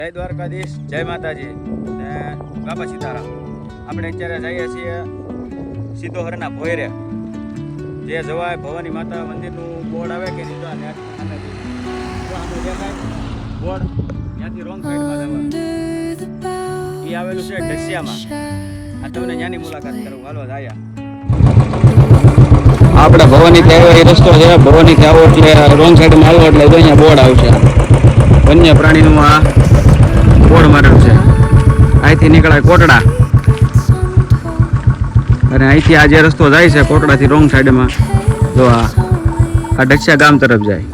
જય દ્વારકાધીશ, જય માતાજી ને બાપા સીતારામ. આપણે અત્યારે જઈએ છીએ સિદ્ધોહરના ભોયરે, જે જવાય ભવાની માતા મંદિરનું બોર્ડ આવે કે નહીં, બોર્ડ ત્યાંથી રોંગ સાઈડમાં જવાનું એ આવેલું છે ઢસિયામાં. આ તમને ત્યાંની મુલાકાત કરું. હાલો જાય આપણે ભવાનીથી આવ્યો એ રસ્તો છે. ભવાનીથી આવો એટલે રોંગ સાઈડમાં આવ્યો એટલે અહીંયા બોર્ડ આવશે. વન્ય પ્રાણીનું આ બોર્ડ મારેલું છે. અહીંથી નીકળાય કોટડા અને અહીંથી આ જે રસ્તો જાય છે કોટડાથી રોંગ સાઈડમાં, જો આ ઢસિયા ગામ તરફ જાય.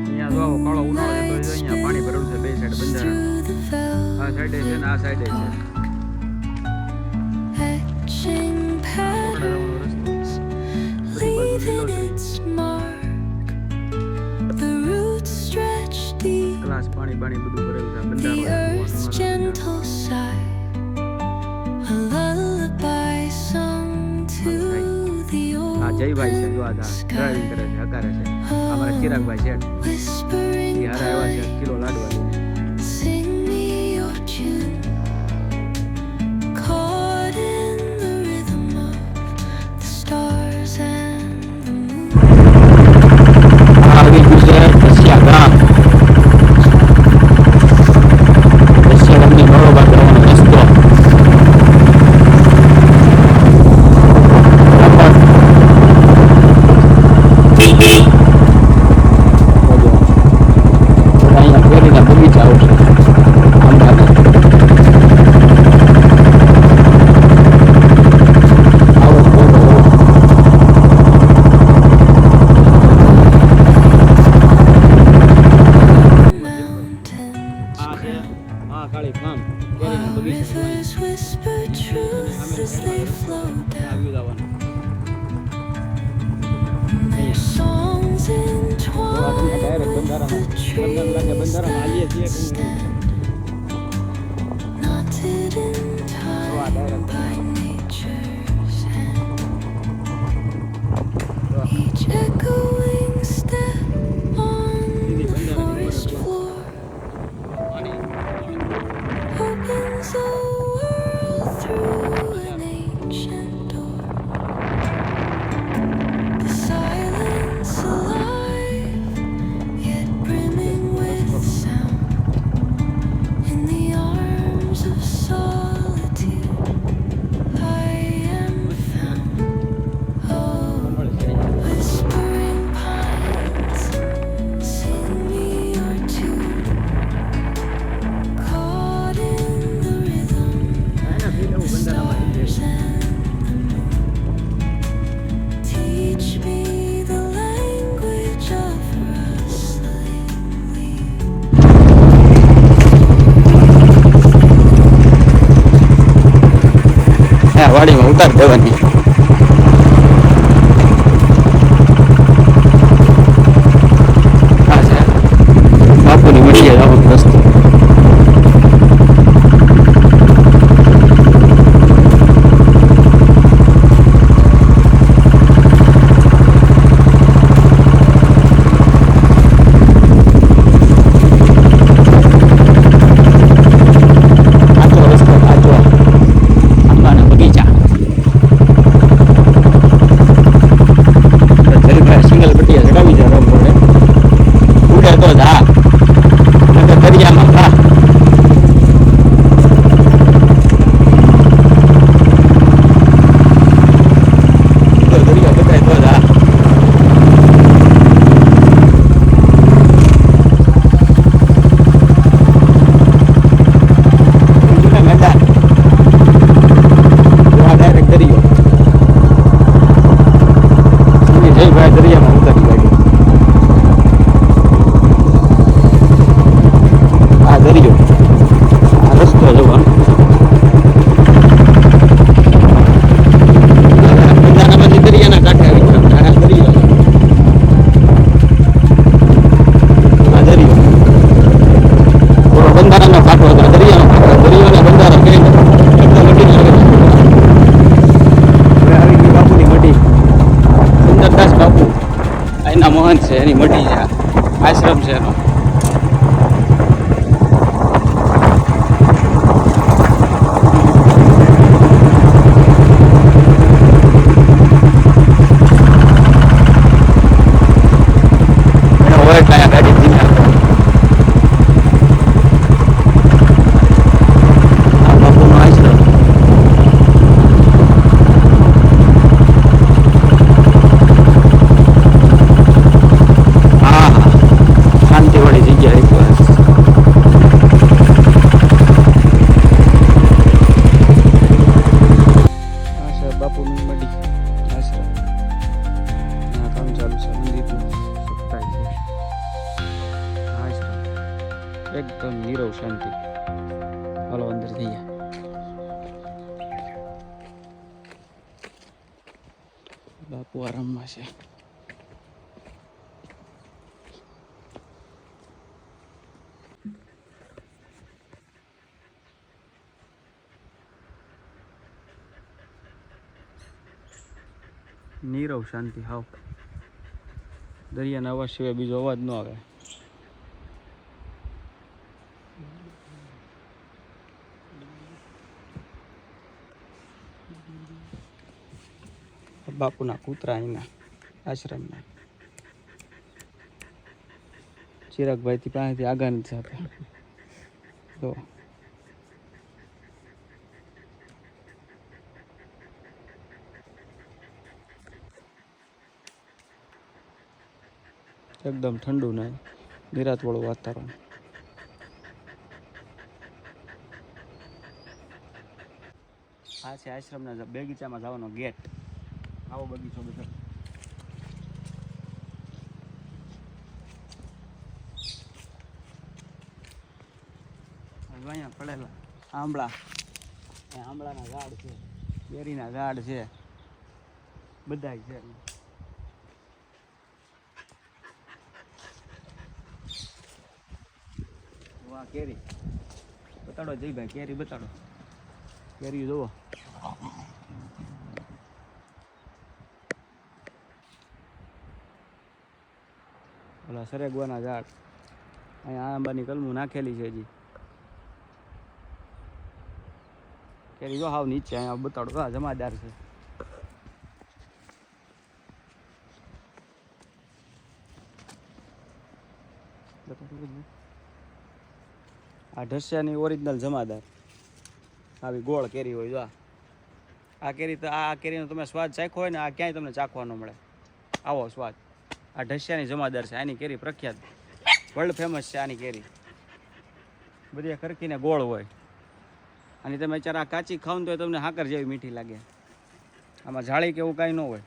અહીંયા જો કાળો ઉનાળો જતો હોય, અહીંયા પાણી ભરેલું છે બે સાઈડ બંધારણ. આ સાઈડે છે ને આ સાઈડે છે. પાણી પાણી બધું ભરેલું છે બંધારણ. આ જયભાઈ છે, જો આ ડ્રાઇવિંગ કરે છે, હકારે છે. અમારા ચિરાગભાઈ છે, એ હારા એવા છે, કિલો લાડવા લઈને. વાડીમાં ઉતાર દેવાની. આ છે બાપુની મળી જવાનો રસ્તો. મોહન છે એની મઢી છે, આશ્રમ છે એનો. એકદમ નીરવ શાંતિ. હાલો અંદર જઈએ. બાપુ આરામમાં છે. નીરવ શાંતિ હાવ. દરિયાના અવાજ સિવાય બીજો અવાજ ન આવે. બાપુના કૂતરા અહીંના આશ્રમના. ચિરાગભાઈથી પાસેથી આગળ નથી જતા. તો એકદમ ઠંડુ ને નિરાતવાળું વાતાવરણ. આ છે આશ્રમના બગીચામાં જવાનો ગેટ. આવો બગીચો બધો. અહીંયા પડેલા આંબળા. આંબળાના ઝાડ છે, કેરીના ઝાડ છે, બધાય છે. વાહ કેરી બતાડો જયભાઈ, કેરી બતાડો. કેરી જુઓ. ઓલા સરેગવાના ઝાડ. અહીંયા આંબાની કલમું નાખેલી છે હજી. કેરી જો હાવ નીચે. અહીંયા બતાડો. હા જમાદાર છે. આ ઢસિયાની ઓરિજિનલ જમાદાર. આવી ગોળ કેરી હોય. જો આ કેરી તો આ કેરીનો તમે સ્વાદ ચાખ્યો હોય ને આ ક્યાંય તમને ચાખવા ન મળે આવો સ્વાદ. આ ઢસિયાની જમાદાર છે. આની કેરી પ્રખ્યાત, વર્લ્ડ ફેમસ છે. આની કેરી બધી ખરખીને ગોળ હોય. અને તમે અત્યારે આ કાચી ખાવ તો તમને હાકર જેવી મીઠી લાગે. આમાં જાળી કે એવું કાંઈ ન હોય.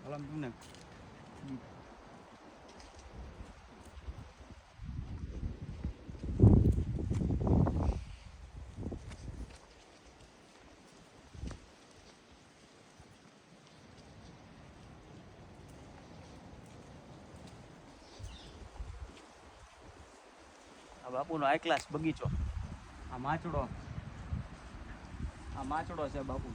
તમને બાપુનો હાઈ ક્લાસ બગીચો. આ માછડો છે બાપુ.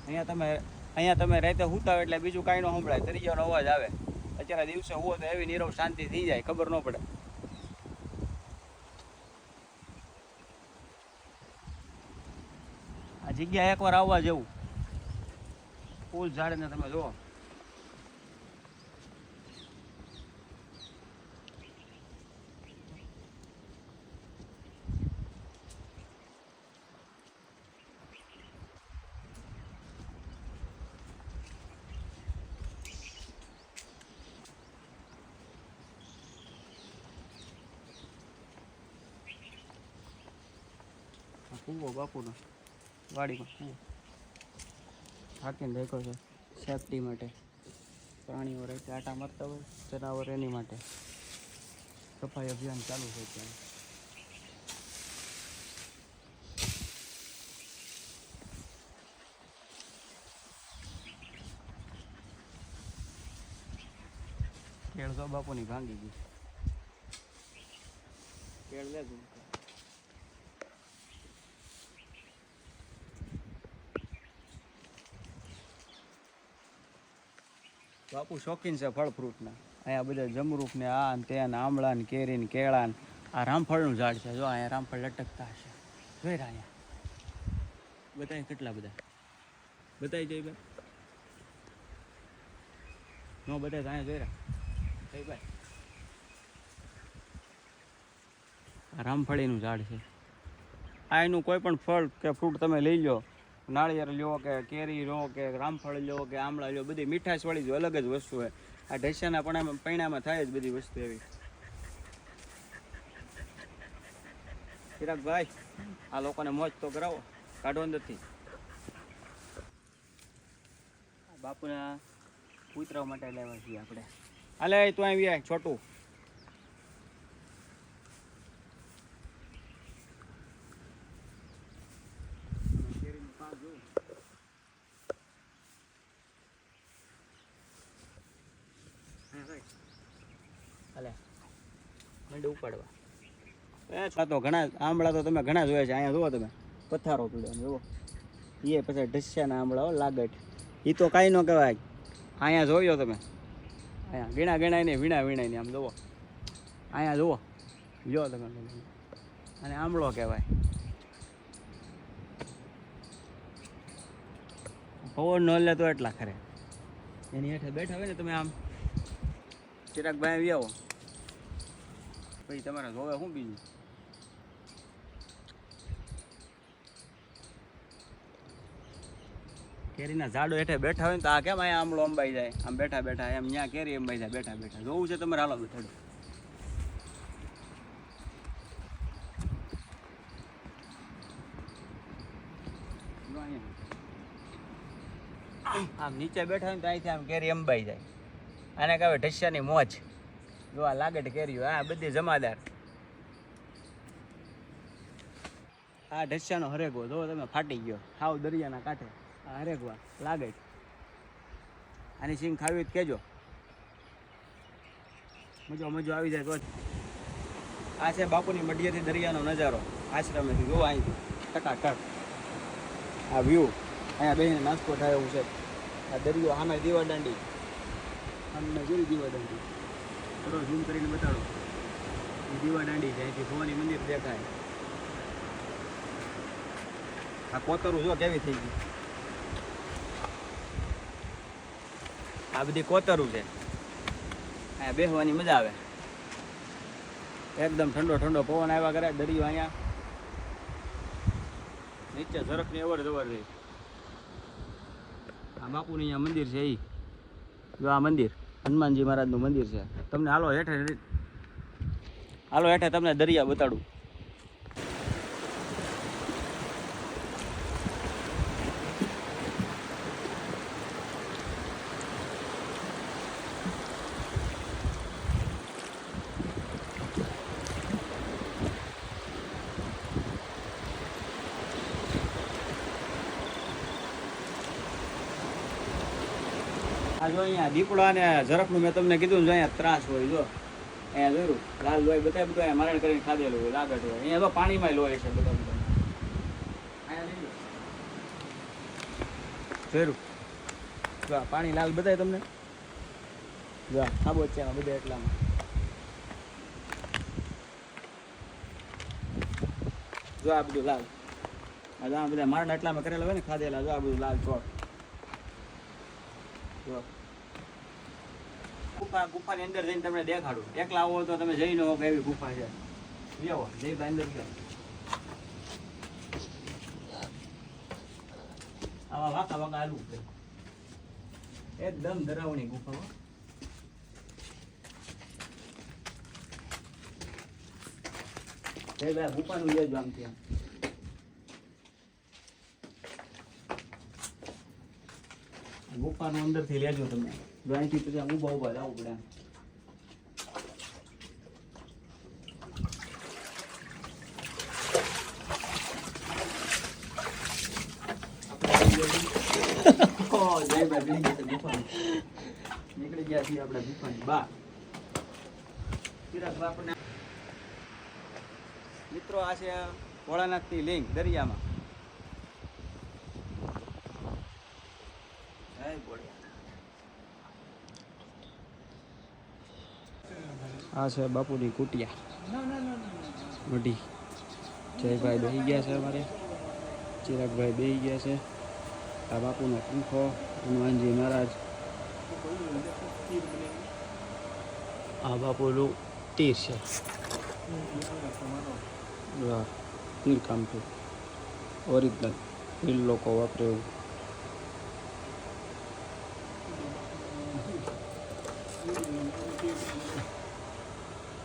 અહીંયા તમે રાતે હુતા એટલે બીજું કાંઈ ન સંભળાય. દરિયાનો અવાજ આવે. અત્યારે દિવસે હુવો તો એવી નીરવ શાંતિ થઈ જાય, ખબર ન પડે. આ જગ્યા એકવાર આવવા જેવું. ફૂલ ઝાડને તમે જુઓ. કૂવો બાપુનો વાડીમાં કૂવો થાકીને રાખ્યો છે સેફટી માટે. પ્રાણીઓ રહે આટા મારતા હોય, જનાવર એની માટે સફાઈ અભિયાન ચાલુ છે ત્યાં. કેળ તો બાપુની ભાંગી ગઈ. કેળ લે બાપુ શોખીન છે ફળ ફ્રૂટના. અહીંયા બધા જમરૂખ ને આ ને તે આમળા ને કેરી ને કેળા ને આ રામફળનું ઝાડ છે. જો અહીંયા રામફળ લટકતા હશે. જોઈ રહ્યા અહીંયા બતાય કેટલા બધા બતાવી જઈ ભાઈ. ન બતાય તો અહીંયા જોઈ રહ્યા જઈ ભાઈ. આ રામફળીનું ઝાડ છે. આ એનું કોઈ પણ ફળ કે ફ્રૂટ તમે લઈ લો, નાળિયેર લ્યો કે કેરી લો કે રામફળ લ્યો કે આમળા લ્યો, બધી મીઠાશ વાળી જો અલગ જ વસ્તુ હોય. આ ઢસિયાના પૈણામાં થાય જ બધી વસ્તુ એવી. ચિરાગભાઈ આ લોકોને મોજ તો કરાવો, કાઢો અંદરથી. બાપુના કૂતરાઓ માટે લેવા છીએ આપણે. હાલે તું આવી આય છોટું. હાલે મંડી ઉપાડવા. તો ઘણા આંબળા તો તમે ઘણા જોયા છે. અહીંયા જુઓ તમે પથ્થારો પીડ્યો જુઓ, એ પછી ઢસ્યાના આંબળા લાગટ. એ તો કાંઈ ન કહેવાય. અહીંયા જોયો તમે, અહીંયા ગીણા ગણાય ને વીણા વીણાય ને આમ જુઓ. અહીંયા જુઓ, જો તમે, અને આંબળો કહેવાય. પવન ન લે તો એટલા ખરે. એની હેઠે બેઠા હોય ને તમે આમ ચિરાગભાઈ આવી આવો પછી તમારે જોવે શું બીજું. કેરીના ઝાડો હેઠે બેઠા હોય ને તો આ કેમ અહીંયા આમળો અંબાઈ જાય, આમ બેઠા બેઠા એમ ત્યાં કેરી અંબાઈ જાય બેઠા બેઠા. જોવું છે તમારે? હાલો બેઠાડું. આમ નીચે બેઠા હોય ને તો અહીંથી આમ કેરી અંબાઈ જાય. આને કહેવાય ઢસ્યાની મોજ. જો આ લાગટ કેરીઓ, આ બધી જમાદાર. આ ઢસ્યાનો હરેગો જો તમે ફાટી ગયો હાવ દરિયાના કાંઠે. આ હરેગવા લાગટ. આની સિંગ ખાવી જ કહેજો, મજો મજો આવી જાય તો. આ છે બાપુની મઢિયેથી દરિયાનો નજારો, આશ્રમેથી જો અહીંથી ટકાટક આ વ્યૂ. અહીંયા બેસીને નાસ્તો થાય એવું છે. આ દરિયો સામે દીવાદાંડી, સામે જોઈ દીવાદાંડી. થોડો ઝૂમ કરીને બતાડો. એ દીવાદાંડી છે, અહીંથી ભવાની મંદિર દેખાય. આ કોતરું જો કેવી થઈ ગઈ. આ બધી કોતરું છે. અહીંયા બેસવાની મજા આવે. એકદમ ઠંડો ઠંડો પવન આવ્યા કરે. દરિયો અહીંયા નીચે ઝરખની અવર જવર રહી. આ બાપુનું અહીંયા મંદિર છે. એ જો આ મંદિર હનુમાનજી મહારાજનું મંદિર છે. તમને હાલો હેઠે તમને દરિયા બતાડું. આ જો અહીંયા દીપડા ને ઝરખનું મેં તમને કીધું જો અહીંયા ત્રાસ હોય. જો અહીંયા જોયું લાલ લોહી બધા અહીંયા મારણ કરીને ખાધેલું હોય, લાગટ હોય. અહીંયા તો પાણીમાં લોહી છે બધા જોયું. જો પાણી લાલ બધાય તમને જો ખાબોચિયામાં બધા એટલામાં. જો આ બધું લાલ, આ બધા મારણ એટલામાં કરેલા હોય ને ખાધેલા. જો આ બધું લાલ ચોટ. ગુફાની અંદર જઈને તમને દેખાડું. એકલા આવો તો તમે જઈ ન હો કે એવી ગુફા છે. આવો જઈ અંદર આવા વાંકા વાંકા આલું છે. એકદમ ડરાવણી ગુફા. ગુફાનું લેજો આમ ત્યાં. ગુફાનું અંદરથી લેજો તમે. અહીંથી પછી આમ ઊભા ઊભા જવું પડે. નીકળી ગયા છીએ આપણે ગુફાની બહાર. મિત્રો આ છે ભોળાનાથની લિંગ દરિયામાં. આ છે બાપુની કુટિયા મોટી. જયભાઈ બેસી ગયા છે, અમારે ચિરાગભાઈ બેસી ગયા છે. આ બાપુનો પંખો, હનુમાનજી મહારાજ. આ બાપુનું તીર છે, તીર કામ છે ઓરિજિનલ. તીર લોકો વાપરે એવું.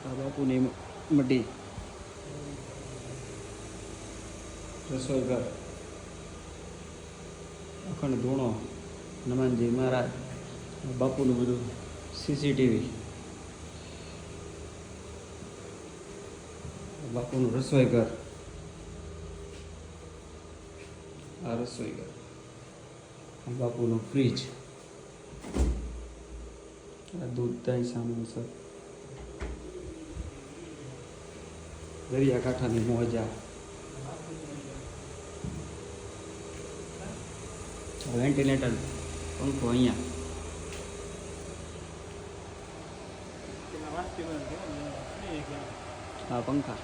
આ બાપુની મઢી. રસોઈ ઘર, અખંડ ધૂણો, હનુમાનજી મહારાજ, બાપુનું બધું સીસીટીવી, બાપુનું રસોઈ ઘર, આ રસોઈ ઘર, આ બાપુનું ફ્રીજ, આ દૂધ દહીં સામાન સર, દરિયાકાંઠાની મોજા, વેન્ટિલેટર પંખો અહીંયા, હા પંખા,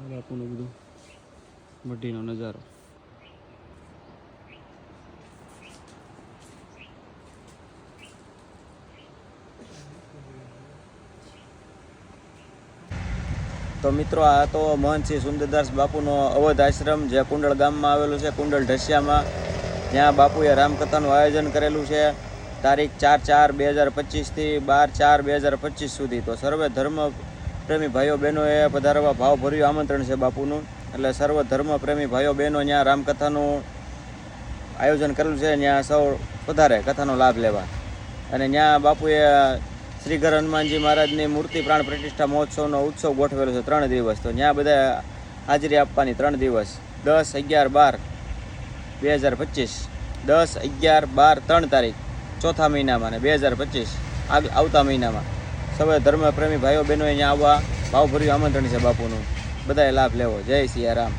બાપુનું બધું મઢીનો નજારો. તો મિત્રો આ તો મહંત શ્રી સુંદરદાસ બાપુનો અવધ આશ્રમ જે કુંડળ ગામમાં આવેલું છે, કુંડળ ઢસિયામાં, જ્યાં બાપુએ રામકથાનું આયોજન કરેલું છે તારીખ 4/4/2025 થી 12/4/2025 સુધી. તો સર્વે ધર્મ પ્રેમી ભાઈઓ બહેનોએ પધારવા ભાવભર્યું આમંત્રણ છે બાપુનું. એટલે સર્વ ધર્મ પ્રેમી ભાઈઓ બહેનો ત્યાં રામકથાનું આયોજન કરેલું છે, ત્યાં સૌ પધારે કથાનો લાભ લેવા. અને ત્યાં બાપુએ શ્રીઘર હનુમાનજી મહારાજની મૂર્તિ પ્રાણ પ્રતિષ્ઠા મહોત્સવનો ઉત્સવ ગોઠવેલો છે 3 દિવસ. તો ત્યાં બધા હાજરી આપવાની 3 દિવસ, 10, 11, 12/2025, 10, 11, 12, 3 તારીખ, ચોથા મહિનામાં, અને 2025 આવતા મહિનામાં. સૌ ધર્મ પ્રેમી ભાઈઓ બહેનોએ અહીંયા આવવા ભાવભર્યું આમંત્રણ છે બાપુનું. બધાએ લાભ લેવો. જય સિયારામ.